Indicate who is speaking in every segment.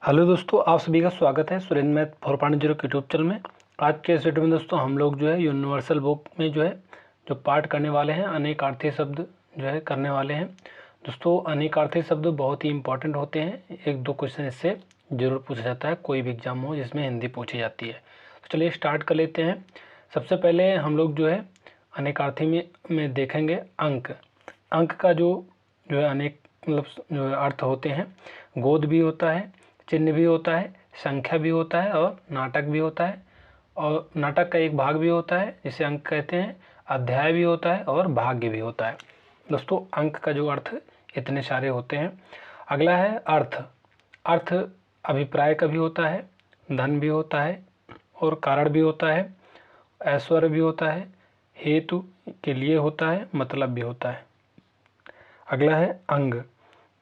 Speaker 1: Hello दोस्तों, आप सभी का स्वागत है सुरेंद्र मैथ 4.0 के यूट्यूब चैनल में। आज के इस वीडियो में दोस्तों हम लोग जो है यूनिवर्सल बुक में जो पार्ट करने वाले हैं, अनेकार्थी शब्द जो है करने वाले हैं। दोस्तों अनेकार्थी शब्द बहुत ही इंपॉर्टेंट होते हैं, एक दो क्वेश्चन इससे जरूर पूछा जाता है, कोई भी एग्जाम हो जिसमें हिंदी पूछी जाती है। तो चलिए स्टार्ट कर लेते हैं। सबसे पहले हम लोग जो है अनेकार्थी में देखेंगे अंक का जो है अनेक मतलब जो है अर्थ होते हैं। गोद भी होता है, चिन्ह भी होता है, संख्या भी होता है और नाटक भी होता है। और नाटक का एक भाग भी होता है जिसे अंक कहते हैं, अध्याय भी होता है और भाग्य भी होता है। दोस्तों अंक का जो अर्थ इतने सारे होते हैं। अगला है अर्थ अभिप्राय का भी होता है, धन भी होता है और कारण भी होता है, ऐश्वर्य भी होता है, हेतु के लिए होता है, मतलब भी होता है। अगला है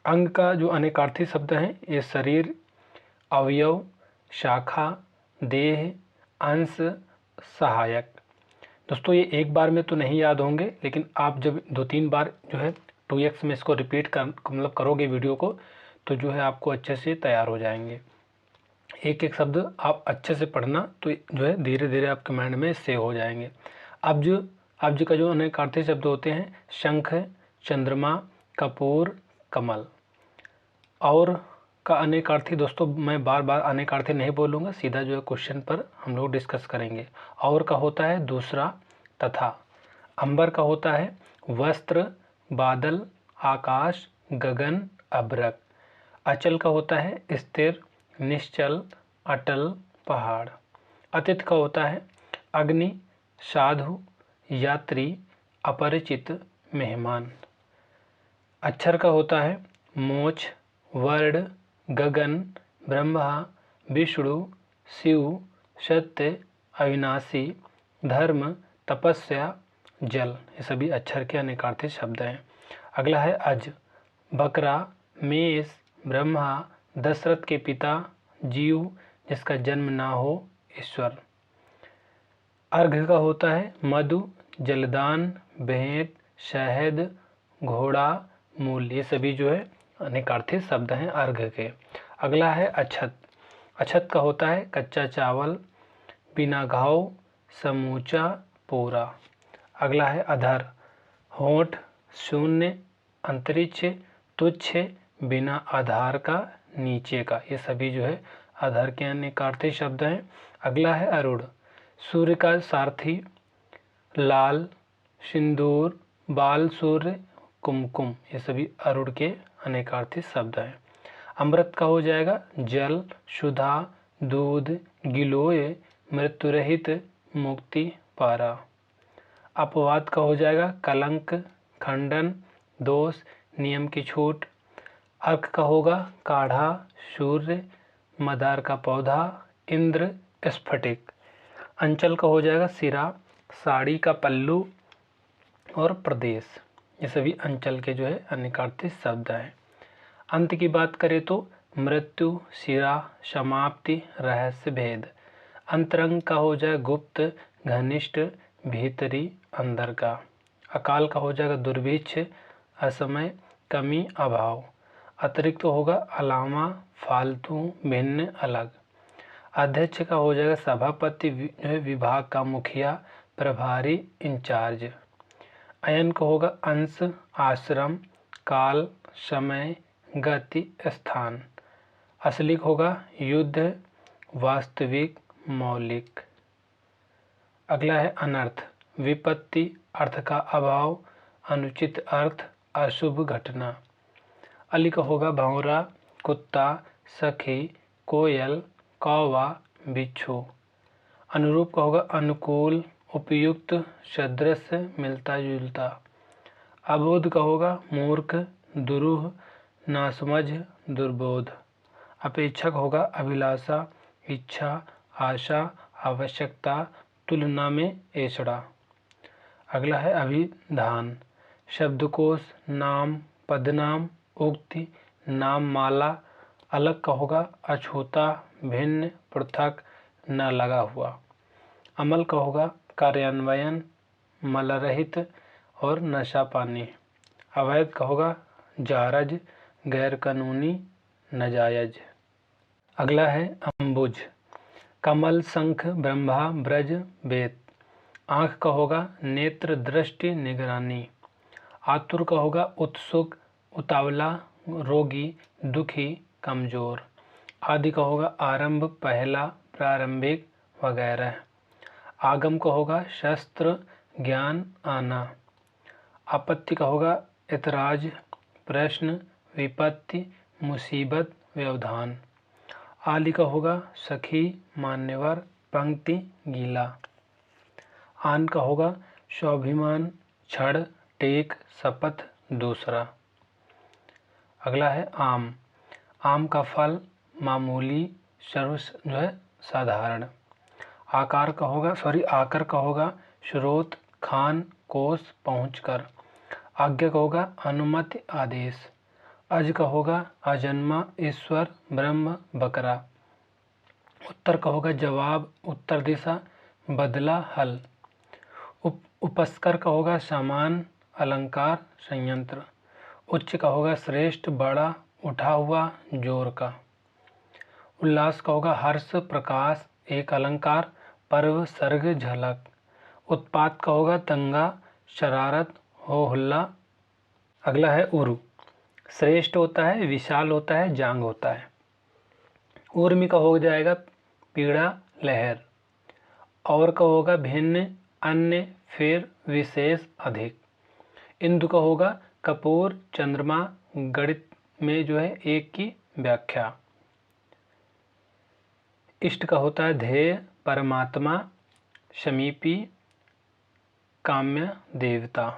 Speaker 1: अंग का जो अनेकार्थी शब्द हैं ये शरीर, अवयव, शाखा, देह, अंश, सहायक। दोस्तों ये एक बार में तो नहीं याद होंगे, लेकिन आप जब 2-3 बार जो है 2x में इसको रिपीट मतलब करोगे वीडियो को, तो जो है आपको अच्छे से तैयार हो जाएंगे। एक एक शब्द आप अच्छे से पढ़ना, तो जो है धीरे धीरे आपके माइंड में सेव हो जाएंगे। अब का जो अनेकार्थी शब्द होते हैं, शंख, चंद्रमा, कपूर, कमल। और का अनेकार्थी दोस्तों मैं बार बार अनेकार्थी नहीं बोलूँगा, सीधा जो है क्वेश्चन पर हम लोग डिस्कस करेंगे। और का होता है दूसरा, तथा। अंबर का होता है वस्त्र, बादल, आकाश, गगन, अभ्रक। अचल का होता है स्थिर, निश्चल, अटल, पहाड़। अतीत का होता है अग्नि, साधु, यात्री, अपरिचित, मेहमान। अक्षर का होता है मोक्ष, वर्ण, गगन, ब्रह्मा, विष्णु, शिव, सत्य, अविनाशी, धर्म, तपस्या, जल। ये सभी अक्षर के अनेकार्थी शब्द हैं। अगला है अज, बकरा, मेष, ब्रह्मा, दशरथ के पिता, जीव, जिसका जन्म ना हो, ईश्वर। अर्घ का होता है मधु, जलदान, भेंट, शहद, घोड़ा, मूल। ये सभी जो है अनेकार्थी शब्द हैं अर्घ के। अगला है अछत। अछत का होता है कच्चा चावल, बिना घाव, समूचा, पूरा। अगला है अधर, होंठ, शून्य, अंतरिक्ष, तुच्छ, बिना आधार का, नीचे का। ये सभी जो है अधर के अनेकार्थी शब्द हैं। अगला है अरुण, सूर्य का सारथी, लाल, सिंदूर, बाल सूर्य, कुमकुम। ये सभी अरुण के अनेकार्थी शब्द हैं। अमृत का हो जाएगा जल, सुधा, दूध, गिलोय, मृत्यु रहित, मुक्ति, पारा। अपवाद का हो जाएगा कलंक, खंडन, दोष, नियम की छूट। अर्क का होगा काढ़ा, सूर्य, मदार का पौधा, इंद्र, स्फटिक। अंचल का हो जाएगा सिरा, साड़ी का पल्लू और प्रदेश। ये सभी अंचल के जो है अनेकार्थी शब्द हैं। अंत की बात करें तो मृत्यु, सिरा, समाप्ति, रहस्य, भेद। अंतरंग का हो जाए गुप्त, घनिष्ठ, भीतरी, अंदर का। अकाल का हो जाएगा दुर्भिक्ष, असमय, कमी, अभाव। अतिरिक्त होगा अलावा, फालतू, भिन्न, अलग। अध्यक्ष का हो जाएगा सभापति, विभाग का मुखिया, प्रभारी, इंचार्ज। अयन का होगा अंश, आश्रम, काल, समय, गति, स्थान। असलिक होगा युद्ध, वास्तविक, मौलिक। अगला है अनर्थ, विपत्ति, अर्थ का अभाव, अनुचित अर्थ, अशुभ घटना। अली का होगा भंवरा, कुत्ता, सखी, कोयल, कौवा, बिच्छू। अनुरूप का होगा अनुकूल, उपयुक्त, सदृश, मिलता जुलता। अबोध का होगा मूर्ख, दुरूह, नासमझ, दुर्बोध। अपेक्षक होगा अभिलाषा, इच्छा, आशा, आवश्यकता, तुलना में ऐसड़ा। अगला है अभिधान, शब्दकोश, नाम, पदनाम, उक्ति, नाम माला। अलग का होगा अछूता, भिन्न, पृथक, न लगा हुआ। अमल का होगा कार्यान्वयन, मलरहित और नशा पानी। अवैध का होगा जारज, गैर कानूनी, नाजायज। अगला है अम्बुज। कमल, शंख, ब्रह्मा, ब्रज, वेद। आँख का होगा नेत्र, दृष्टि, निगरानी। आतुर का होगा उत्सुक, उतावला, रोगी, दुखी, कमजोर। आदि का होगा आरंभ, पहला, प्रारंभिक वगैरह। आगम का होगा शस्त्र, ज्ञान, आना। आपत्ति का होगा ऐतराज, प्रश्न, विपत्ति, मुसीबत, व्यवधान। आलि का होगा सखी, मान्यवर, पंक्ति, गीला। आन का होगा स्वाभिमान, छड़, टेक, शपथ, दूसरा। अगला है आम। आम का फल मामूली, सर्व जो है साधारण। आकार का होगा स्रोत, खान, कोष, पहुंचकर। आज्ञा का होगा अनुमति, आदेश। अज का होगा अजन्मा, ईश्वर, ब्रह्म, बकरा। उत्तर का होगा जवाब, उत्तर दिशा, बदला, हल। उपस्कर का होगा सामान, अलंकार, संयंत्र। उच्च का होगा श्रेष्ठ, बड़ा, उठा हुआ, जोर का। उल्लास का होगा हर्ष, प्रकाश, एक अलंकार, पर्व, सर्ग, झलक। उत्पात का होगा दंगा, शरारत, हो हल्ला। अगला है उरु। श्रेष्ठ होता है, विशाल होता है, जांग होता है। ऊर्मी का हो जाएगा पीड़ा, लहर। और का होगा भिन्न, अन्य, फिर, विशेष, अधिक। इंदु का होगा कपूर, चंद्रमा, गणित में जो है एक की व्याख्या। इष्ट का होता है ध्येय, परमात्मा, समीपी, काम्य, देवता।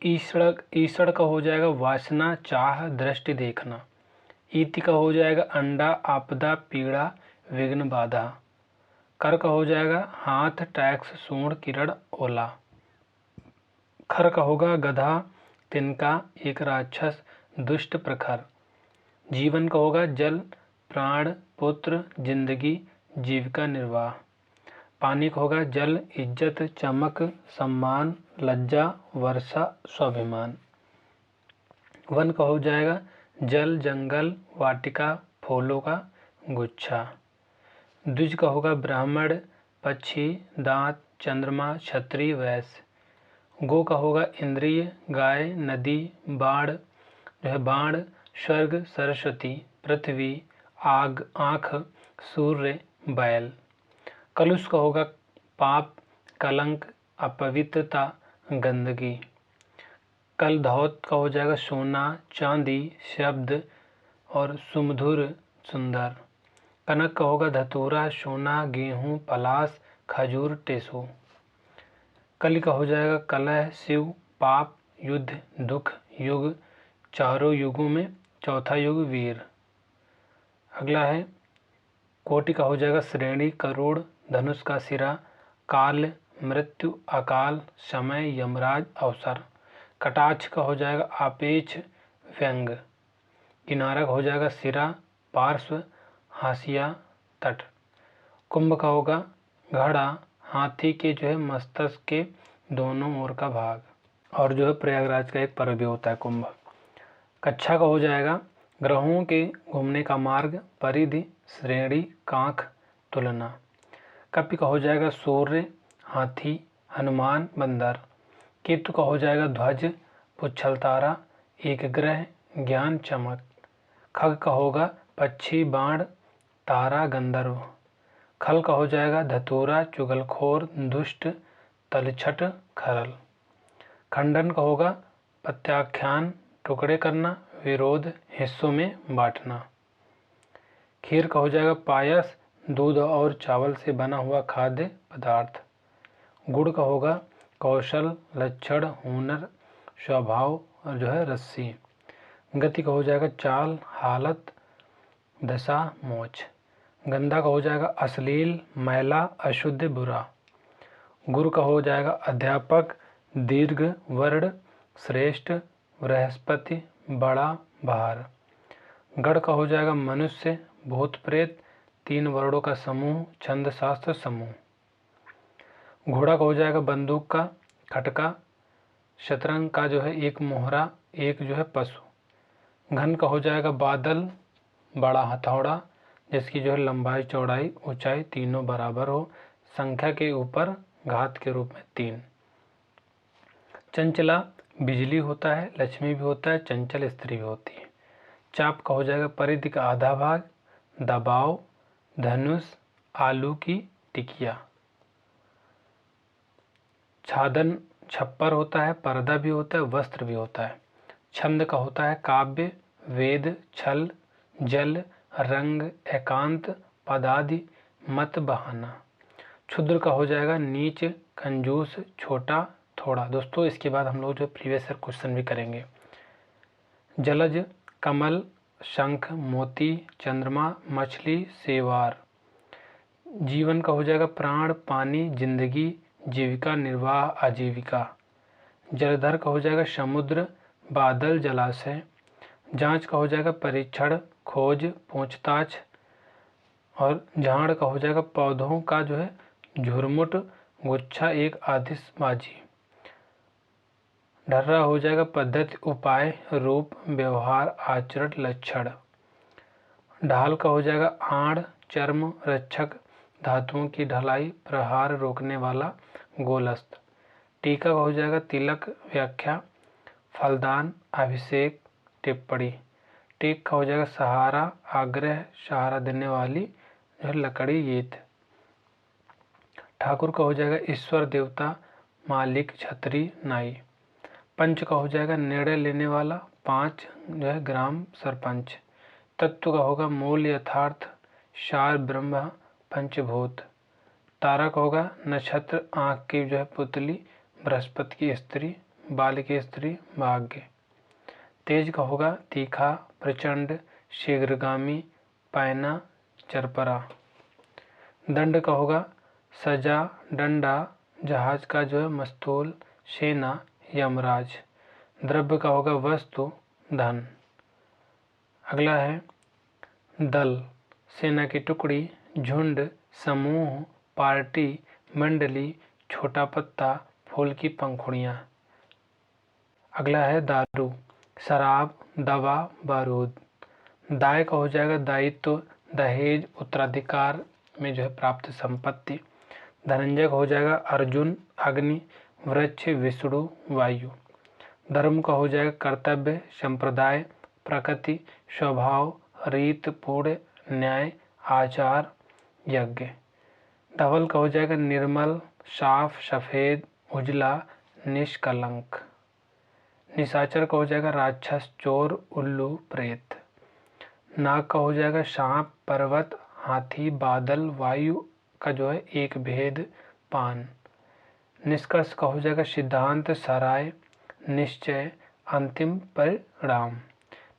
Speaker 1: ईषण का हो जाएगा वासना, चाह, दृष्टि, देखना। इति का हो जाएगा अंडा, आपदा, पीड़ा, विघ्न, बाधा। कर का हो जाएगा हाथ, टैक्स, सूंड, किरण, ओला। खर का होगा गधा, तिनका, एक राक्षस, दुष्ट, प्रखर। जीवन का होगा जल, प्राण, पुत्र, जिंदगी, जीविका, निर्वाह। पानी का होगा जल, इज्जत, चमक, सम्मान, लज्जा, वर्षा, स्वाभिमान। वन का हो जाएगा जल, जंगल, वाटिका, फूलों का गुच्छा। द्विज का होगा ब्राह्मण, पक्षी, दांत, चंद्रमा, क्षत्रिय, वैश्य। गो का होगा इंद्रिय, गाय, नदी, बाण जो है बाण, स्वर्ग, सरस्वती, पृथ्वी, आग, आँख, सूर्य, बैल। कलुष का होगा पाप, कलंक, अपवित्रता, गंदगी। कल धौत का हो जाएगा सोना, चांदी, शब्द और सुमधुर, सुंदर। कनक का होगा धतूरा, सोना, गेहूं, पलाश, खजूर, टेसू। कली का हो जाएगा कलह, शिव, पाप, युद्ध, दुख, युग, चारों युगों में चौथा युग, वीर। अगला है कोटि का हो जाएगा श्रेणी, करोड़, धनुष का सिरा, काल, मृत्यु, अकाल, समय, यमराज, अवसर। कटाक्ष का हो जाएगा आपेक्ष, व्यंग। किनारा का हो जाएगा सिरा, पार्श्व, हाशिया, तट। कुंभ का होगा घड़ा, हाथी के जो है मस्तक के दोनों ओर का भाग। और जो है प्रयागराज का एक पर्व भी होता है कुंभ। कच्छा का हो जाएगा ग्रहों के घूमने का मार्ग, परिधि, श्रेणी, कांख, तुलना। कपि का हो जाएगा सूर्य, हाथी, हनुमान, बंदर। केतु का हो जाएगा ध्वज, पुच्छल तारा, एक ग्रह, ज्ञान, चमक। खग का होगा पक्षी, बाण, तारा, गंधर्व। खल का हो जाएगा धतूरा, चुगलखोर, दुष्ट, तलछट, खरल। खंडन का होगा प्रत्याख्यान, टुकड़े करना, विरोध, हिस्सों में बांटना। खीर का हो जाएगा पायस, दूध और चावल से बना हुआ खाद्य पदार्थ। गुड़ का होगा कौशल, लक्षण, हुनर, स्वभाव और जो है रस्सी। गति का हो जाएगा चाल, हालत, दशा, मोच। गंधा का हो जाएगा अश्लील, मैला, अशुद्ध, बुरा। गुरु का हो जाएगा अध्यापक, दीर्घ, वर्ण, श्रेष्ठ, बृहस्पति, बड़ा, भार। गण का हो जाएगा मनुष्य, भूत प्रेत, तीन वर्णों का समूह, छंद शास्त्र समूह। घोड़ा का हो जाएगा बंदूक का खटका, शतरंग का जो है एक मोहरा, एक जो है पशु। घन का हो जाएगा बादल, बड़ा हथौड़ा, जिसकी जो है लंबाई चौड़ाई ऊंचाई तीनों बराबर हो, संख्या के ऊपर घात के रूप में 3। चंचला बिजली होता है, लक्ष्मी भी होता है, चंचल स्त्री भी होती है। चाप का हो जाएगा परिधि का आधा भाग, दबाव, धनुष, आलू की टिकिया। छादन छप्पर होता है, पर्दा भी होता है, वस्त्र भी होता है। छंद का होता है काव्य, वेद, छल, जल, रंग, एकांत, पदादि, मत, बहाना। क्षुद्र का हो जाएगा नीच, कंजूस, छोटा, थोड़ा। दोस्तों इसके बाद हम लोग जो प्रीवियस ईयर क्वेश्चन भी करेंगे। जलज कमल, शंख, मोती, चंद्रमा, मछली, सेवार। जीवन का हो जाएगा प्राण, पानी, जिंदगी, जीविका, निर्वाह, आजीविका। जलधर का हो जाएगा समुद्र, बादल, जलाशय। जांच का हो जाएगा परीक्षण, खोज, पूछताछ। और झाड़ का हो जाएगा पौधों का जो है झुरमुट, गुच्छा, एक आतिशबाजी। ढर्रा हो जाएगा पद्धति, उपाय, रूप, व्यवहार, आचरण, लक्षण। ढाल का हो जाएगा आड़, चर्म, रक्षक, धातुओं की ढलाई, प्रहार रोकने वाला, गोलस्थ। टीका का हो जाएगा तिलक, व्याख्या, फलदान, अभिषेक, टिप्पणी। टेक का हो जाएगा सहारा, आग्रह, सहारा देने वाली जो है लकड़ी, गीत। ठाकुर का हो जाएगा ईश्वर, देवता, मालिक, छतरी, नाई। पंच का हो जाएगा निर्णय लेने वाला, 5 जो है ग्राम, सरपंच। तत्व का होगा मूल, यथार्थ, सार, ब्रह्म, पंचभूत। तारा का होगा नक्षत्र, आँख की जो है पुतली, बृहस्पति की स्त्री, बाल की स्त्री, भाग्य। तेज का होगा तीखा, प्रचंड, शीघ्रगामी, पैना, चरपरा। दंड का होगा सजा, डंडा, जहाज का जो है मस्तूल, सेना, यमराज। द्रव्य का होगा वस्तु, धन। अगला है दल, सेना की टुकड़ी, झुंड, समूह, पार्टी, मंडली, छोटा पत्ता, फूल की पंखुड़ियाँ। अगला है दारू, शराब, दवा, बारूद। दाय का हो जाएगा दायित्व, दहेज, उत्तराधिकार में जो है प्राप्त संपत्ति। धनंजय का हो जाएगा अर्जुन, अग्नि, वृक्ष, विष्णु, वायु। धर्म का हो जाएगा कर्तव्य, संप्रदाय, प्रकृति, स्वभाव, रीत, पूर्ण, न्याय, आचार, यज्ञ। धवल का हो जाएगा निर्मल, साफ, सफेद, उजला, निष्कलंक। निशाचर का हो जाएगा राक्षस, चोर, उल्लू, प्रेत। नाग का हो जाएगा सांप, पर्वत, हाथी, बादल, वायु का जो है एक भेद, पान। निष्कर्ष का हो जाएगा सिद्धांत, सराय, निश्चय, अंतिम परिणाम।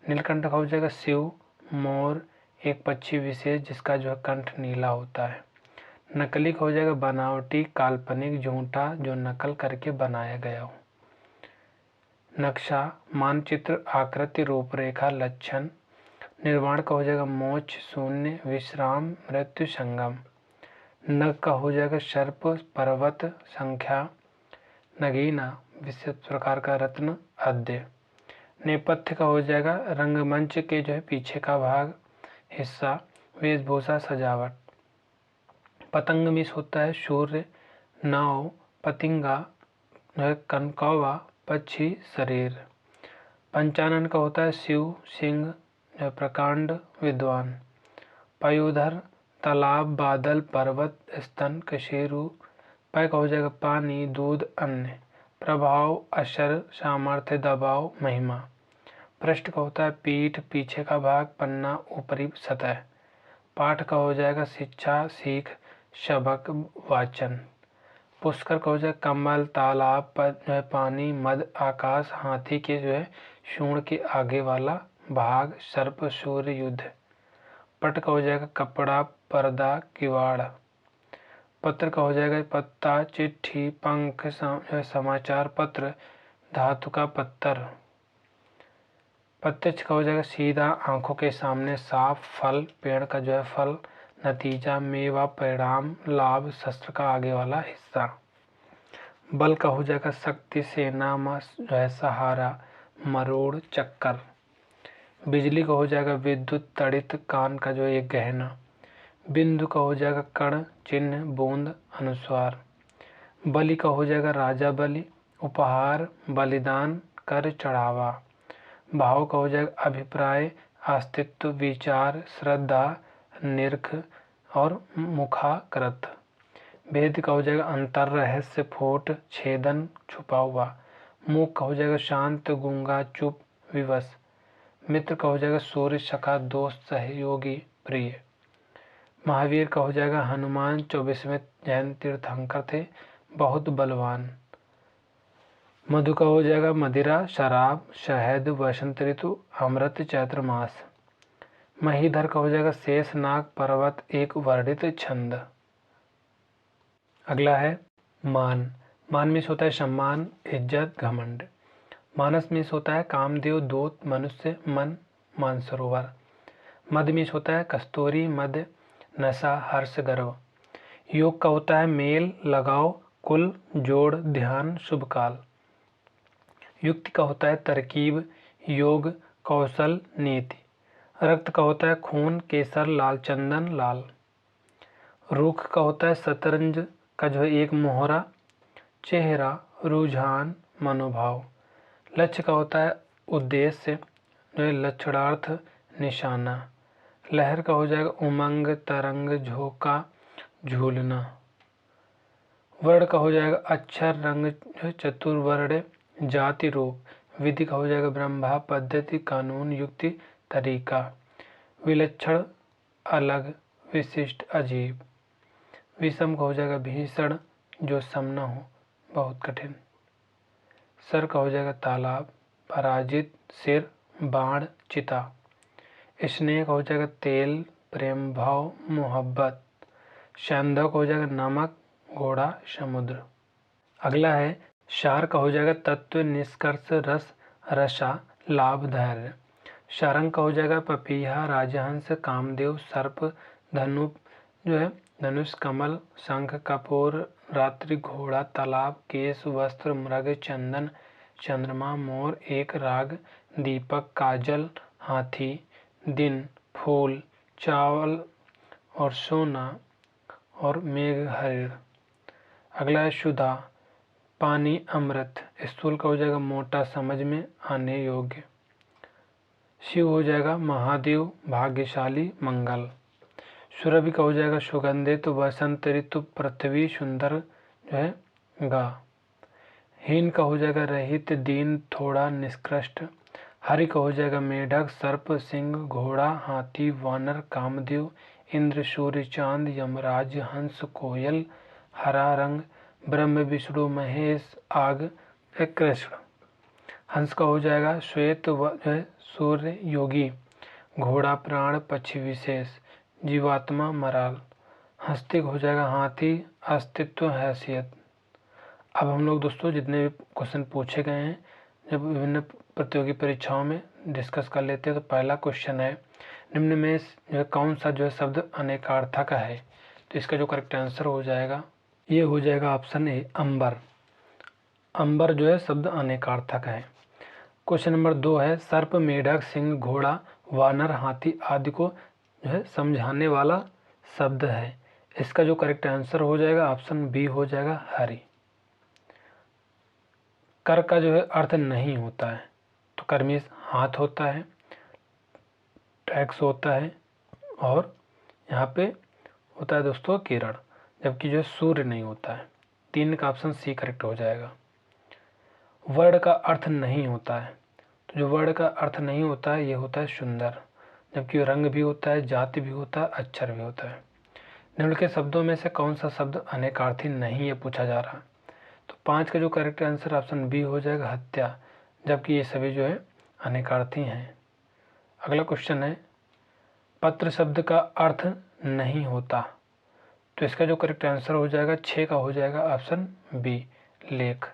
Speaker 1: नीलकंठ का हो जाएगा शिव, मोर, एक पक्षी विशेष जिसका जो है कंठ नीला होता है। नकली का हो जाएगा बनावटी, काल्पनिक, झूठा, जो नकल करके बनाया गया हो। नक्शा, मानचित्र, आकृति, रूपरेखा, लक्षण। निर्वाण का हो जाएगा मोक्ष, शून्य, विश्राम, मृत्यु, संगम। नग का हो जाएगा सर्प, पर्वत, संख्या। नगीना, विशेष प्रकार का रत्न, अद्य। नेपथ्य का हो जाएगा रंगमंच के जो है पीछे का भाग, हिस्सा, वेशभूषा, सजावट। पतंग मिस होता है सूर्य, नाव, पतिंगा, कनकौवा, पक्षी, शरीर। पंचानन का होता है शिव, सिंह, प्रकांड, विद्वान। पयोधर, तालाब, बादल, पर्वत, स्तन, कशेरु। पय का हो जाएगा पानी, दूध, अन्न। प्रभाव, असर, सामर्थ्य, दबाव, महिमा। पृष्ठ का होता है पीठ, पीछे का भाग, पन्ना, ऊपरी सतह। पाठ का हो जाएगा शिक्षा, सीख, सबक, वाचन। पुष्कर का हो जाएगा कमल, तालाब, पानी, मद, आकाश, हाथी के जो है सूंड के आगे वाला भाग, सर्प, सूर्य, युद्ध। पट का हो जाएगा कपड़ा, पर्दा, किवाड़। पत्र का हो जाएगा पत्ता, चिट्ठी, पंख, समाचार पत्र, धातु का पत्थर। प्रत्यक्ष का हो जाएगा सीधा, आंखों के सामने, साफ, फल, पेड़ का जो है फल, नतीजा, मेवा, परिणाम, लाभ, शस्त्र का आगे वाला हिस्सा। बल का हो जाएगा शक्ति, सेना, जो है सहारा, मरोड़, चक्कर। बिजली का हो जाएगा विद्युत तड़ित कान का जो एक गहना। बिंदु का हो जाएगा कण चिन्ह बूंद अनुस्वार। बलि का हो जाएगा राजा बलि उपहार बलिदान कर चढ़ावा। भाव का हो जाएगा अभिप्राय अस्तित्व विचार श्रद्धा निरख और मुखाकृत। भेद का हो जाएगा अंतर रहस्य फोट छेदन छुपा हुआ। मूक का हो जाएगा शांत गूंगा चुप विवश। मित्र का हो जाएगा सूर्य सखा दोस्त सहयोगी प्रिय। महावीर का हो जाएगा हनुमान 24वें जैन तीर्थंकर थे बहुत बलवान। मधु का हो जाएगा मदिरा शराब शहद वसंत ऋतु अमृत चैत्र मास। महीधर का हो जाएगा शेष नाग पर्वत एक वर्णित छंद। अगला है मान। मान मीन्स होता है सम्मान इज्जत घमंड। मानस मीन्स होता है कामदेव दूत मनुष्य मन मानसरोवर। मद मीन्स होता है कस्तूरी मद नशा हर्ष गर्व। योग का होता है मेल लगाव कुल जोड़ ध्यान शुभ काल। युक्ति का होता है तरकीब योग कौशल नीति। रक्त का होता है खून केसर लाल चंदन लाल। रुख का होता है शतरंज का जो है एक मोहरा चेहरा रुझान मनोभाव। लक्ष्य का होता है उद्देश्य जो है लक्षणार्थ निशाना। लहर का हो जाएगा उमंग तरंग झोंका झूलना। वर्ण का हो जाएगा अक्षर रंग चतुर्वर्ण जाति रूप। विधि का हो जाएगा ब्रह्मा पद्धति कानून युक्ति तरीका। विलक्षण अलग विशिष्ट अजीब। विषम का हो जाएगा भीषण जो सम न हो बहुत कठिन। सर का हो जाएगा तालाब पराजित सिर बाण चिता। स्नेह का हो जाएगा तेल प्रेम भाव मोहब्बत। सैंधव का हो जाएगा नमक घोड़ा समुद्र। अगला है सार का हो जाएगा तत्व निष्कर्ष रस रसा लाभ धैर्य। सारंग का हो जाएगा पपीहा राजहंस कामदेव सर्प धनु जो है धनुष कमल शंख कपूर रात्रि घोड़ा तालाब केश वस्त्र मृग चंदन चंद्रमा मोर एक राग दीपक काजल हाथी दिन फूल चावल और सोना और मेघ हरिण। अगला है सुधा पानी अमृत। स्थूल का हो जाएगा मोटा समझ में आने योग्य। शिव हो जाएगा महादेव भाग्यशाली मंगल। सुरभि का हो जाएगा सुगंधित वसंत ऋतु पृथ्वी सुंदर जो है गा। हीन का हो जाएगा रहित दीन थोड़ा निष्कृष्ट। हरि का हो जाएगा मेढक सर्प सिंह घोड़ा हाथी वानर कामदेव इंद्र सूर्य चांद यमराज हंस कोयल हरा रंग ब्रह्म विष्णु महेश आग कृष्ण। हंस का हो जाएगा श्वेत जो है सूर्य योगी घोड़ा प्राण पक्षी विशेष जीवात्मा मराल। हस्ती हो जाएगा हाथी अस्तित्व हैसियत। अब हम लोग दोस्तों जितने भी क्वेश्चन पूछे गए हैं जब विभिन्न प्रतियोगी परीक्षाओं में डिस्कस कर लेते हैं तो पहला क्वेश्चन है निम्न में जो है कौन सा जो है शब्द अनेकार्थक है। तो इसका जो करेक्ट आंसर हो जाएगा ये हो जाएगा ऑप्शन ए अंबर। अंबर जो है शब्द अनेकार्थक है। क्वेश्चन नंबर 2 है सर्प मेढक सिंह घोड़ा वानर हाथी आदि को जो है समझाने वाला शब्द है। इसका जो करेक्ट आंसर हो जाएगा ऑप्शन बी हो जाएगा हरि। कर का जो है अर्थ नहीं होता है तो कर मीन्स हाथ होता है टैक्स होता है और यहाँ पे होता है दोस्तों किरण जबकि जो है सूर्य नहीं होता है। 3 का ऑप्शन सी करेक्ट हो जाएगा। वर्ण का अर्थ नहीं होता है तो जो वर्ण का अर्थ नहीं होता है ये होता है सुंदर जबकि रंग भी होता है जाति भी होता है अक्षर भी होता है। निम्न के शब्दों में से कौन सा शब्द अनेकार्थी नहीं है पूछा जा रहा है। तो 5 का जो करेक्ट आंसर ऑप्शन बी हो जाएगा हत्या जबकि ये सभी जो है अनेकार्थी हैं। अगला क्वेश्चन है पत्र शब्द का अर्थ नहीं होता तो इसका जो करेक्ट आंसर हो जाएगा 6 का हो जाएगा ऑप्शन बी लेख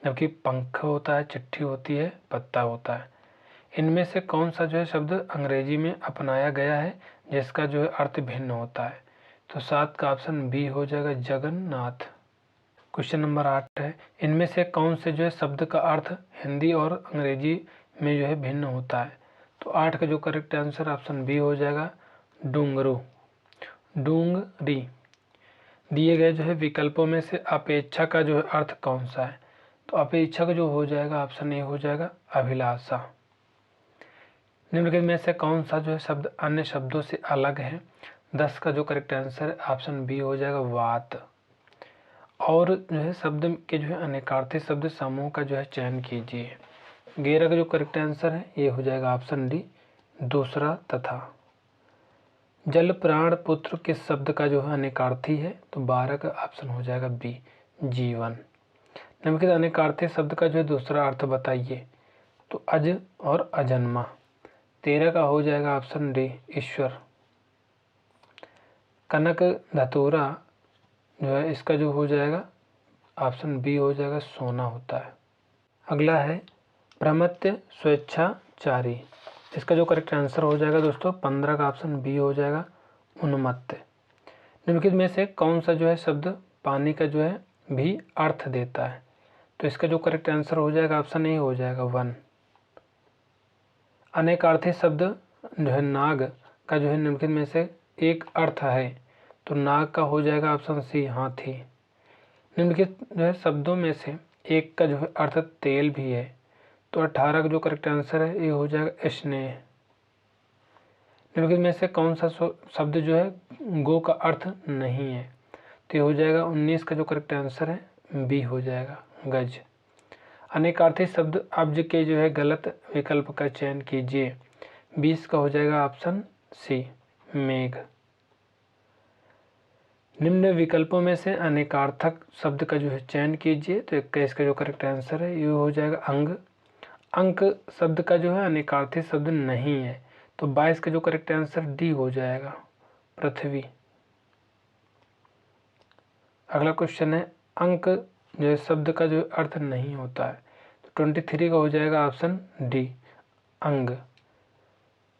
Speaker 1: जबकि पंख होता है चिट्ठी होती है पत्ता होता है। इनमें से कौन सा जो है शब्द अंग्रेजी में अपनाया गया है जिसका जो है अर्थ भिन्न होता है। तो 7 का ऑप्शन बी हो जाएगा जगन्नाथ। क्वेश्चन नंबर 8 है इनमें से कौन से जो है शब्द का अर्थ हिंदी और अंग्रेजी में जो है भिन्न होता है। तो 8 का जो करेक्ट आंसर ऑप्शन बी हो जाएगा डूंगरू, डूंगरी। दिए गए जो है विकल्पों में से अपेक्षा का जो है अर्थ कौन सा है? तो अपेक्षा का जो हो जाएगा ऑप्शन ए हो जाएगा अभिलाषा। निम्नलिखित में से कौन सा जो है शब्द अन्य शब्दों से अलग है? 10 का जो करेक्ट आंसर है ऑप्शन बी हो जाएगा वात। और जो है शब्द के जो है अनेकार्थी शब्द समूह का जो है चयन कीजिए। 11 का जो करेक्ट आंसर है ये हो जाएगा ऑप्शन डी दूसरा तथा। जल प्राण पुत्र किस शब्द का जो है अनेकार्थी है? तो 12 का ऑप्शन हो जाएगा बी जीवन। निम्नलिखित अनेकार्थी शब्द का जो है दूसरा अर्थ बताइए। तो अज और अजन्मा। 13 का हो जाएगा ऑप्शन डी ईश्वर। कनक धतूरा जो है इसका जो हो जाएगा ऑप्शन बी हो जाएगा सोना होता है। अगला है प्रमत्य स्वेच्छाचारी। इसका जो करेक्ट आंसर हो जाएगा दोस्तों 15 का ऑप्शन बी हो जाएगा उन्मत्त। निम्नलिखित में से कौन सा जो है शब्द पानी का जो है भी अर्थ देता है? तो इसका जो करेक्ट आंसर हो जाएगा ऑप्शन ए हो जाएगा वन। अनेकार्थी शब्द जो है नाग का जो है निम्नलिखित में से एक अर्थ है। तो नाग का हो जाएगा ऑप्शन सी हाथी। निम्नलिखित जो है शब्दों में से एक का जो है अर्थ तेल भी है। तो 18 का जो करेक्ट आंसर है ये हो जाएगा स्नेह। निम्नलिखित में से कौन सा शब्द जो है गो का अर्थ नहीं है? तो ये हो जाएगा 19 का जो करेक्ट आंसर है बी हो जाएगा गज। अनेकार्थी शब्द अब्ज के जो है गलत विकल्प का चयन कीजिए। 20 का हो जाएगा ऑप्शन सी मेघ। निम्न विकल्पों में से अनेकार्थक शब्द का जो है चयन कीजिए। तो 21 का जो करेक्ट आंसर है ये हो जाएगा अंग। अंक शब्द का जो है अनेकार्थी शब्द नहीं है। तो 22 का जो करेक्ट आंसर डी हो जाएगा पृथ्वी। अगला क्वेश्चन है अंक जो है शब्द का जो अर्थ नहीं होता है। तो 23 का हो जाएगा ऑप्शन डी अंग।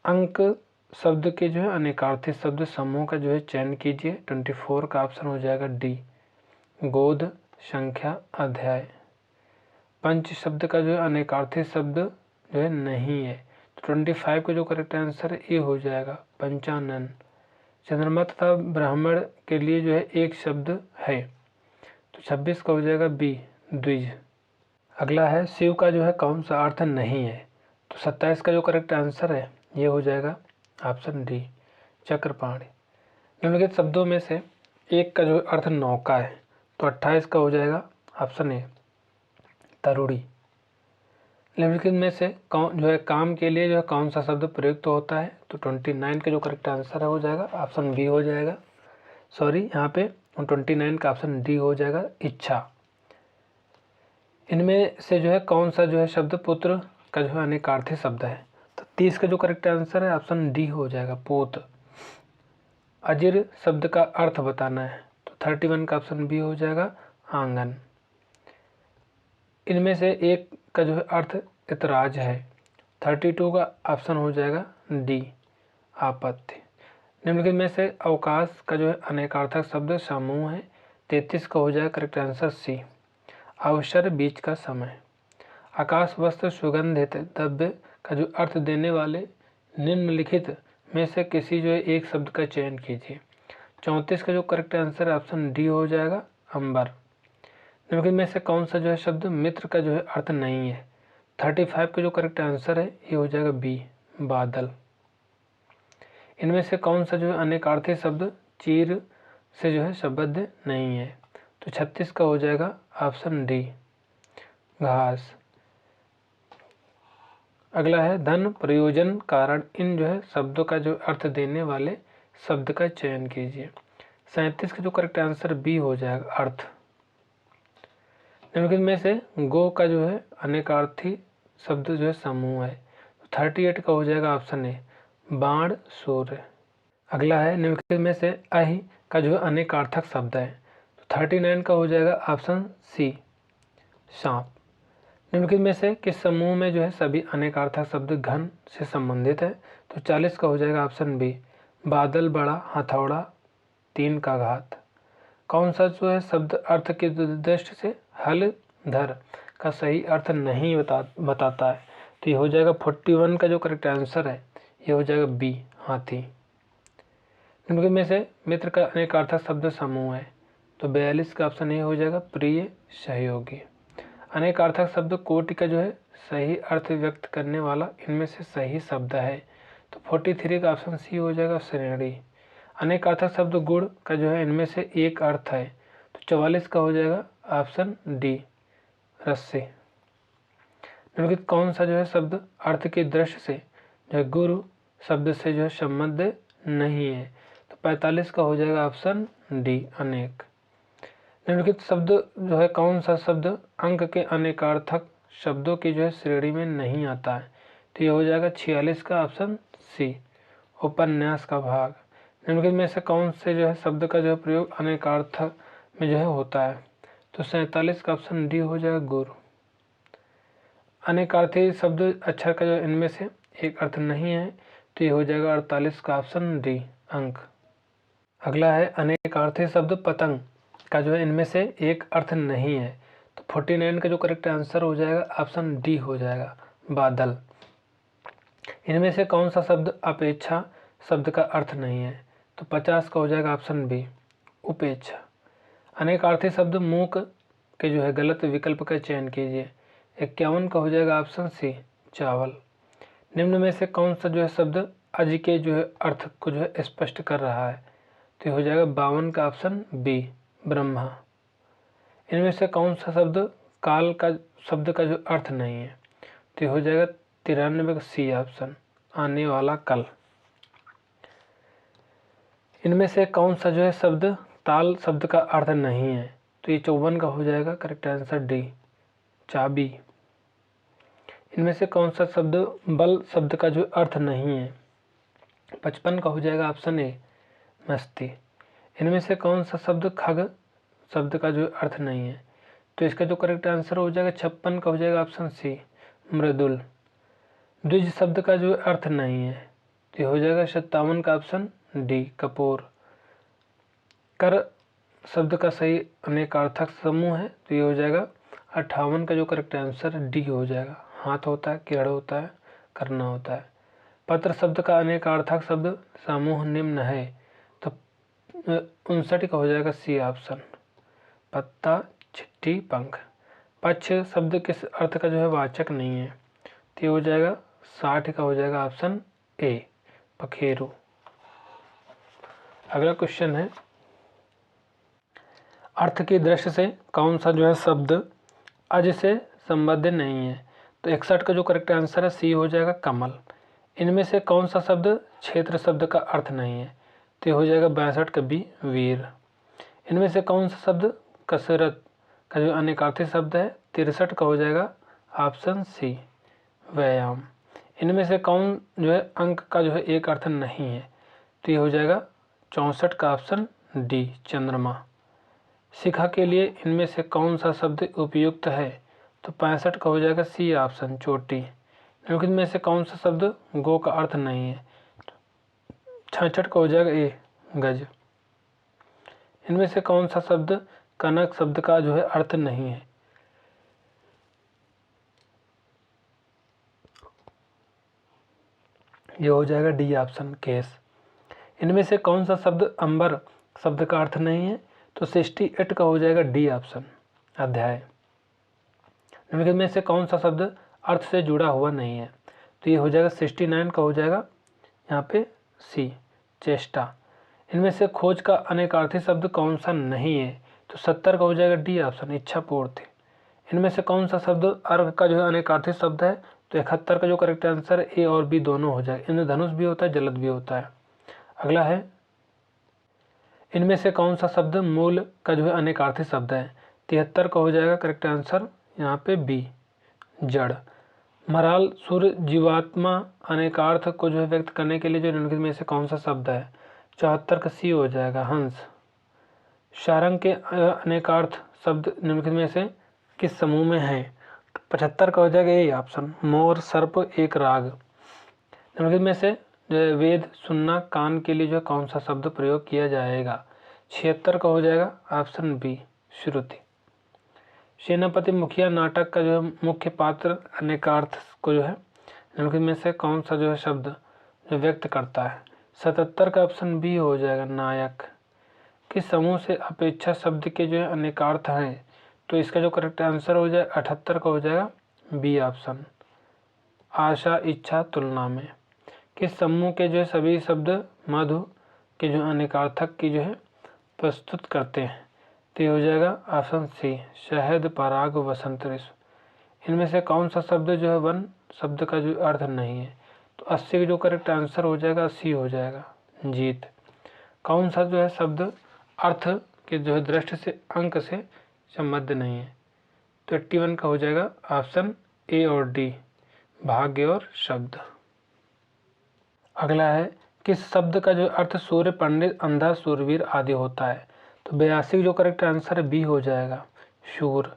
Speaker 1: अंक शब्द के जो है अनेकार्थी शब्द समूह का जो है चयन कीजिए। 24 का ऑप्शन हो जाएगा डी गोद संख्या अध्याय। पंच शब्द का जो है अनेकार्थी शब्द जो है नहीं है। तो 25 का जो करेक्ट आंसर है ये हो जाएगा पंचानन। चंद्रमा तथा ब्राह्मण के लिए जो है एक शब्द है। तो 26 का हो जाएगा बी द्विज। अगला है शिव का जो है कौन सा अर्थ नहीं है? तो 27 का जो करेक्ट आंसर है ये हो जाएगा ऑप्शन डी चक्रपाणी। निम्नलिखित शब्दों में से एक का जो अर्थ नौका है। तो 28 का हो जाएगा ऑप्शन ए तरुड़ी। निम्नलिखित में से कौन जो है काम के लिए जो है कौन सा शब्द प्रयुक्त होता है? तो 29 का जो करेक्ट आंसर है हो जाएगा ऑप्शन बी हो जाएगा सॉरी यहाँ पे 29 का ऑप्शन डी हो जाएगा इच्छा। इनमें से जो है कौन सा जो है शब्द पुत्र का जो है अनेकार्थी शब्द है? तो 30 का जो करेक्ट आंसर है ऑप्शन डी हो जाएगा पोत। अजिर शब्द का अर्थ बताना है। तो 31 का ऑप्शन बी हो जाएगा आंगन। इनमें से एक का जो है अर्थ इतराज है। 32 का ऑप्शन हो जाएगा डी आपत्ति। निम्नलिखित में से अवकाश का जो है अनेकार्थक शब्द समूह है। 33 का हो जाएगा करेक्ट आंसर सी अवसर बीच का समय। आकाश वस्त्र सुगंधित द्रव्य का जो अर्थ देने वाले निम्नलिखित में से किसी जो है एक शब्द का चयन कीजिए। 34 का जो करेक्ट आंसर ऑप्शन डी हो जाएगा अंबर। निम्नलिखित में से कौन सा जो है शब्द मित्र का जो है अर्थ नहीं है? 35 का जो करेक्ट आंसर है ये हो जाएगा बी बादल। इनमें से कौन सा जो है अनेकार्थी शब्द चीर से जो है शब्द नहीं है? तो 36 का हो जाएगा ऑप्शन डी घास। अगला है धन प्रयोजन कारण। इन जो है शब्दों का जो अर्थ देने वाले शब्द का चयन कीजिए। 37 का जो करेक्ट आंसर बी हो जाएगा अर्थ। निम्नलिखित में से गो का जो है अनेकार्थी शब्द जो है समूह है। 38 का हो जाएगा ऑप्शन ए बाण सूर्य। अगला है निम्नलिखित में से अहि का जो है अनेकार्थक शब्द है। तो 39 का हो जाएगा ऑप्शन सी सांप। निम्नलिखित में से किस समूह में जो है सभी अनेकार्थक शब्द घन से संबंधित है? तो 40 का हो जाएगा ऑप्शन बी बादल बड़ा हथौड़ा 3 का घात। कौन सा जो है शब्द अर्थ की दृष्टि से हल धर का सही अर्थ नहीं बताता है? तो ये हो जाएगा 41 का जो करेक्ट आंसर है ये हो जाएगा बी, हाथी। निम्नलिखित में से मित्र का अनेकार्थक शब्द समूह है, तो 42 का ऑप्शन ए हो जाएगा प्रिय, सहयोगी। अनेकार्थक शब्द कोटि का जो है सही अर्थ व्यक्त करने वाला इनमें से सही शब्द है, तो 43 का ऑप्शन सी हो जाएगा श्रेणी। अनेकार्थक शब्द गुण का जो है इनमें से एक अर्थ है, तो 44 का हो जाएगा ऑप्शन डी, रस्सी। निम्नलिखित कौन सा जो है शब्द अर्थ की दृष्टि से जो है गुरु शब्द से जो है संबद्ध नहीं है, तो 45 का हो जाएगा ऑप्शन डी, अनेक। निम्नलिखित शब्द जो है कौन सा शब्द अंक के अनेकार्थक शब्दों की जो है श्रेणी में नहीं आता है, तो ये हो जाएगा 46 का ऑप्शन सी, उपन्यास का भाग। निम्नलिखित में से कौन से जो है शब्द का जो है प्रयोग अनेकार्थक में जो है होता है, तो 47 का ऑप्शन डी हो जाएगा गुरु। अनेकार्थी शब्द अक्षर का जो इनमें से एक अर्थ नहीं है, तो ये हो जाएगा 48 का ऑप्शन डी, अंक। अगला है अनेकार्थी शब्द पतंग का जो है इनमें से एक अर्थ नहीं है, तो 49 का जो करेक्ट आंसर हो जाएगा ऑप्शन डी हो जाएगा, बादल। इनमें से कौन सा शब्द अपेक्षा शब्द का अर्थ नहीं है, तो 50 का हो जाएगा ऑप्शन बी, उपेक्षा। अनेकार्थी शब्द मूक के जो है गलत विकल्प का चयन कीजिए, 51 का हो जाएगा ऑप्शन सी, चावल। निम्न में से कौन सा जो है शब्द अज के जो है अर्थ को जो है स्पष्ट कर रहा है, तो हो जाएगा 52 का ऑप्शन बी, ब्रह्मा। इनमें से कौन सा शब्द काल का शब्द का जो अर्थ नहीं है, तो हो जाएगा 93 का सी ऑप्शन, आने वाला कल। इनमें से कौन सा जो है शब्द ताल शब्द का अर्थ नहीं है, तो ये 54 का हो जाएगा करेक्ट आंसर डी, चाबी। इनमें से कौन सा शब्द बल शब्द का जो अर्थ नहीं है, 55 का हो जाएगा ऑप्शन ए, मस्ती। इनमें से कौन सा शब्द खग शब्द का जो अर्थ नहीं है, तो इसका जो करेक्ट आंसर हो जाएगा 56 का हो जाएगा ऑप्शन सी, मृदुल। द्विज शब्द का जो अर्थ नहीं है, तो हो जाएगा 57 का ऑप्शन डी, कपूर। कर शब्द का सही अनेकार्थक समूह है, तो ये हो जाएगा 58 का जो करेक्ट आंसर डी हो जाएगा, हाथ होता है, किरण होता है, करना होता है। पत्र शब्द का अनेकार्थक शब्द समूह निम्न है, तो 59 का हो जाएगा सी ऑप्शन, पत्ता, चिट्ठी, पंख। पक्ष शब्द किस अर्थ का जो है वाचक नहीं है, तो ये हो जाएगा 60 का हो जाएगा ऑप्शन ए, पखेरु। अगला क्वेश्चन है अर्थ की दृष्टि से कौन सा जो है शब्द अज से संबद्ध नहीं है, तो 61 का जो करेक्ट आंसर है सी हो जाएगा, कमल। इनमें से कौन सा शब्द क्षेत्र शब्द का अर्थ नहीं है, तो हो जाएगा 62 का बी, वीर। इनमें से कौन सा शब्द कसरत का जो अनेकार्थी शब्द है, 63 का हो जाएगा ऑप्शन सी, व्यायाम। इनमें से कौन जो है अंक का जो है एक अर्थ नहीं है, तो ये हो जाएगा 64 का ऑप्शन डी, चंद्रमा। शिखा के लिए इनमें से कौन सा शब्द उपयुक्त है, तो 65 का हो जाएगा सी ऑप्शन, चोटी। निम्नलिखित में से कौन सा शब्द गो का अर्थ नहीं है, 66 का हो जाएगा ए, गज। इनमें से कौन सा शब्द कनक शब्द का जो है अर्थ नहीं है, ये हो जाएगा डी ऑप्शन, केस। इनमें से कौन सा शब्द अंबर शब्द का अर्थ नहीं है, तो 68 का हो जाएगा डी ऑप्शन, अध्याय। निम्नलिखित में से कौन सा शब्द अर्थ से जुड़ा हुआ नहीं है, तो ये हो जाएगा 69 का हो जाएगा यहाँ पे सी, चेष्टा। इनमें से खोज का अनेकार्थी शब्द कौन सा नहीं है, तो 70 का हो जाएगा डी ऑप्शन, इच्छा पूर्ति। इनमें से कौन सा शब्द अर्घ का जो है अनेकार्थी शब्द है, तो 71 का जो करेक्ट आंसर ए और बी दोनों हो जाएगा, इंद्रधनुष भी होता है, जलद भी होता है। अगला है इनमें से कौन सा शब्द मूल का जो है अनेकार्थी शब्द है, 73 का हो जाएगा करेक्ट आंसर यहाँ पे बी, जड़। मराल सूर्य जीवात्मा अनेकार्थ को जो है व्यक्त करने के लिए जो निम्नलिखित में से कौन सा शब्द है, 74 का सी हो जाएगा, हंस। शारंग के अनेकार्थ शब्द निम्नलिखित में से किस समूह में है, 75 का हो जाएगा ये ऑप्शन, मोर, सर्प, एक राग। निम्नलिखित में से जो है वेद सुनना कान के लिए जो कौन सा शब्द प्रयोग किया जाएगा, 76 का हो जाएगा ऑप्शन बी, श्रुति। सेनापति मुखिया नाटक का जो है मुख्य पात्र अनेकार्थ को जो है निम्नलिखित में से कौन सा जो है शब्द जो व्यक्त करता है? 77 का ऑप्शन बी हो जाएगा नायक। किस समूह से अपेक्षा शब्द के जो है अनेकार्थ हैं? तो इसका जो करेक्ट आंसर हो जाए 78 का हो जाएगा बी ऑप्शन, आशा इच्छा तुलना में। किस समूह के जो है सभी शब्द मधु के जो अनेकार्थक की जो है प्रस्तुत करते हैं? तो ये हो जाएगा ऑप्शन सी, शहद पराग वसंत ऋतु। इनमें से कौन सा शब्द जो है वन शब्द का जो अर्थ नहीं है? तो 80 का जो करेक्ट आंसर हो जाएगा सी हो जाएगा जीत। कौन सा जो है शब्द अर्थ के जो है दृष्टि से अंक से संबद्ध नहीं है? तो 81 का हो जाएगा ऑप्शन ए और डी, भाग्य और शब्द। अगला है किस शब्द का जो अर्थ सूर्य, पंडित, अंधा, सूरवीर आदि होता है? तो 82 जो करेक्ट आंसर बी हो जाएगा शूर।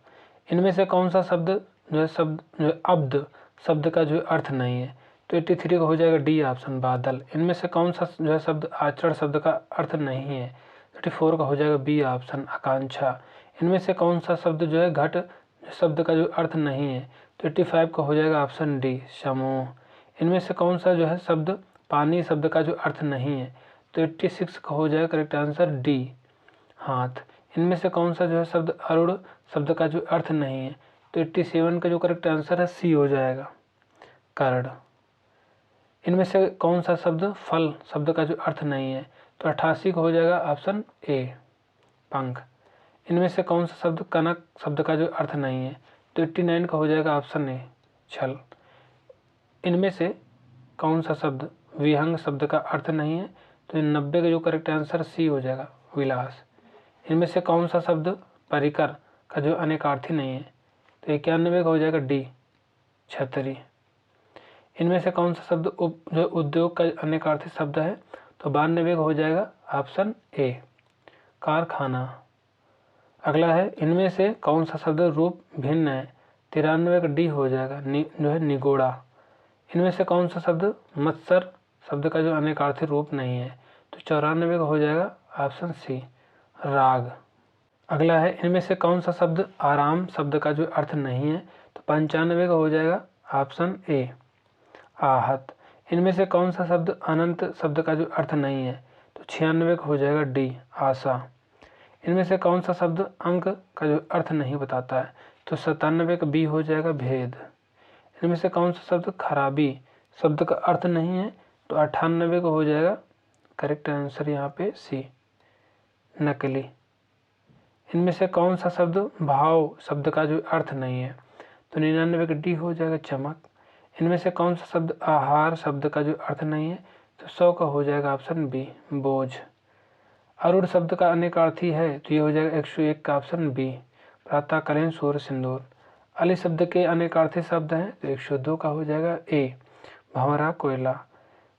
Speaker 1: इनमें से कौन सा शब्द जो है अब्द शब्द का जो अर्थ नहीं है? तो 83 का हो जाएगा डी ऑप्शन, बादल। इनमें से कौन सा जो है शब्द आचरण शब्द का अर्थ नहीं है? 34 का हो जाएगा बी ऑप्शन, आकांक्षा। इनमें से कौन सा शब्द जो है घट शब्द का जो अर्थ नहीं है? तो 85 का हो जाएगा ऑप्शन डी, समूह। इनमें से कौन सा जो है शब्द पानी शब्द का जो अर्थ नहीं है? तो 86 का हो जाएगा करेक्ट आंसर डी, हाथ। इनमें से कौन सा जो है शब्द अरुण शब्द का जो अर्थ नहीं है? तो 87 का जो करेक्ट आंसर है सी हो जाएगा, कर्ण। इनमें से कौन सा शब्द फल शब्द का जो अर्थ नहीं है? तो 88 का हो जाएगा ऑप्शन ए, पंख। इनमें से कौन सा शब्द कनक शब्द का जो अर्थ नहीं है? तो 89 का हो जाएगा ऑप्शन ए, छल। इनमें से कौन सा शब्द विहंग शब्द का अर्थ नहीं है? तो 90 का जो करेक्ट आंसर सी हो जाएगा, विलास। इनमें से कौन सा शब्द परिकर का जो अनेकार्थी नहीं है? तो 91 का हो जाएगा डी, छतरी। इनमें से कौन सा शब्द जो उद्योग का अनेकार्थी शब्द है? तो 92 का हो जाएगा ऑप्शन ए, कारखाना। अगला है इनमें से कौन सा शब्द रूप भिन्न है? 93 का डी हो जाएगा जो है निगोड़ा। इनमें से कौन सा शब्द मत्सर शब्द का जो अनेकार्थी रूप नहीं है? तो 94 का हो जाएगा ऑप्शन सी, राग। अगला है इनमें से कौन सा शब्द आराम शब्द का जो अर्थ नहीं है? तो 95 का हो जाएगा ऑप्शन ए, आहत। इनमें से कौन सा शब्द अनंत शब्द का जो अर्थ नहीं है? तो 96 का हो जाएगा डी, आशा। इनमें से कौन सा शब्द अंक का जो अर्थ नहीं बताता है? तो 97 का बी हो जाएगा, भेद। इनमें से कौन सा शब्द खराबी शब्द का अर्थ नहीं है? तो 98 का हो जाएगा करेक्ट आंसर यहाँ पे सी, नकली। इनमें से कौन सा शब्द भाव शब्द का जो अर्थ नहीं है? तो 99 का डी हो जाएगा, चमक। इनमें से कौन सा शब्द आहार शब्द का जो अर्थ नहीं है? तो 100 का हो जाएगा ऑप्शन बी, बोझ। अरुण शब्द का अनेकार्थी है? तो ये हो जाएगा 101 का ऑप्शन बी, प्रातःकालीन सूर्य सिंदूर। अली शब्द के अनेकार्थी शब्द हैं? तो 102 का हो जाएगा ए, भंवरा, कोयला।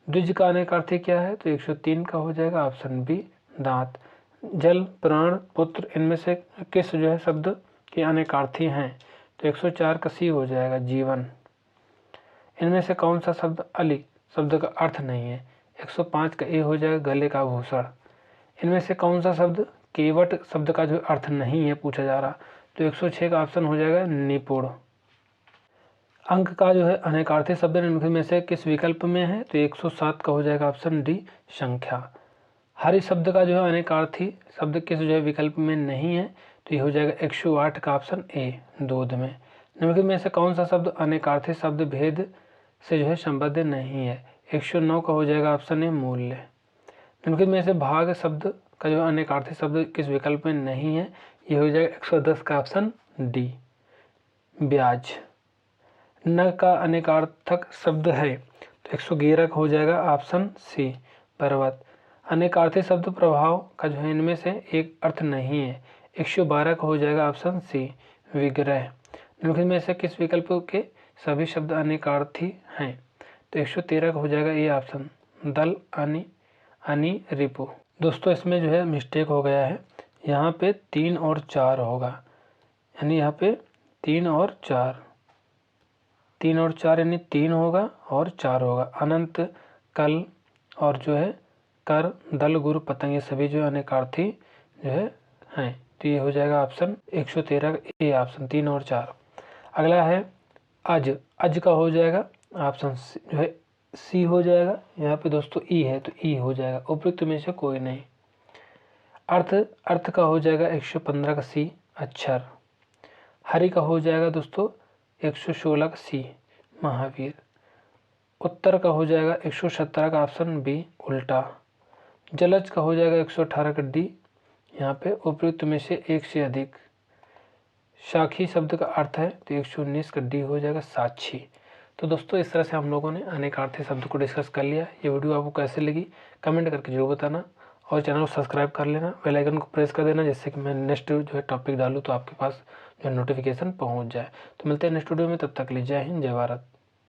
Speaker 1: द्विज का अनेकार्थी क्या है? तो 103 का हो जाएगा ऑप्शन बी, दांत। जल, प्राण, पुत्र, इनमें से किस जो है शब्द के अनेकार्थी हैं? तो 104 का सी हो जाएगा, जीवन। इनमें से कौन सा शब्द अली शब्द का अर्थ नहीं है? 105 का ए हो जाएगा, गले का आभूषण। इनमें से कौन सा शब्द केवट शब्द का जो अर्थ नहीं है पूछा जा रहा? तो 106 का ऑप्शन हो जाएगा, निपुण। अंक का जो है अनेकार्थी शब्द निम्नलिखित में से किस विकल्प में है? तो 107 का हो जाएगा ऑप्शन डी, संख्या। हरि शब्द का जो है अनेकार्थी शब्द किस जो है विकल्प में नहीं है? तो ये हो जाएगा 108 का ऑप्शन ए, दूध में। निम्नलिखित में से कौन सा शब्द अनेकार्थी शब्द भेद से जो है संबद्ध नहीं है? 109 का हो जाएगा ऑप्शन ए, मूल्य। निम्नलिखित में से भाग शब्द का जो अनेकार्थी शब्द किस विकल्प में नहीं है? ये हो जाएगा 110 का ऑप्शन डी, ब्याज। न का अनेकार्थक शब्द है? तो 111 का हो जाएगा ऑप्शन सी, पर्वत। अनेकार्थी शब्द प्रभाव का जो है इनमें से एक अर्थ नहीं है? 112 का हो जाएगा ऑप्शन सी, विग्रह। निम्नलिखित में से किस विकल्प के सभी शब्द अनेकार्थी हैं? तो 113 का हो जाएगा ये ऑप्शन, दल, अनि, रिपु। दोस्तों इसमें जो है मिस्टेक हो गया है, यहाँ पे 3 और 4 होगा, यानी यहाँ पे 3 और 4, 3 और 4 यानी 3 होगा और 4 होगा। अनंत, कल और जो है कर, दल, गुरु, पतंग, ये सभी जो अनेकार्थी जो है हैं। तो ये हो जाएगा ऑप्शन 113 ए ऑप्शन, 3 और 4। अगला है अज। अज का हो जाएगा ऑप्शन जो है सी हो जाएगा। यहाँ पे दोस्तों ई है तो ई हो जाएगा, उपयुक्त में से कोई नहीं। अर्थ, अर्थ का हो जाएगा 115 का सी अक्षर। हरि का हो जाएगा दोस्तों 116 का सी महावीर। उत्तर का हो जाएगा 117 का ऑप्शन बी उल्टा। जलज का हो जाएगा 118 का डी, यहाँ पे उपयुक्त में से एक से अधिक। साखी शब्द का अर्थ है तो 119 का डी हो जाएगा साक्षी। तो दोस्तों इस तरह से हम लोगों ने अनेकार्थी शब्द को डिस्कस कर लिया। ये वीडियो आपको कैसे लगी कमेंट करके जरूर बताना, और चैनल को सब्सक्राइब कर लेना, बेल आइकन को प्रेस कर देना, जिससे कि मैं नेक्स्ट जो है टॉपिक डालूँ तो आपके पास जो नोटिफिकेशन पहुँच जाए। तो मिलते हैं नेक्स्ट वीडियो में, तब तक के लिए जय हिंद जय भारत।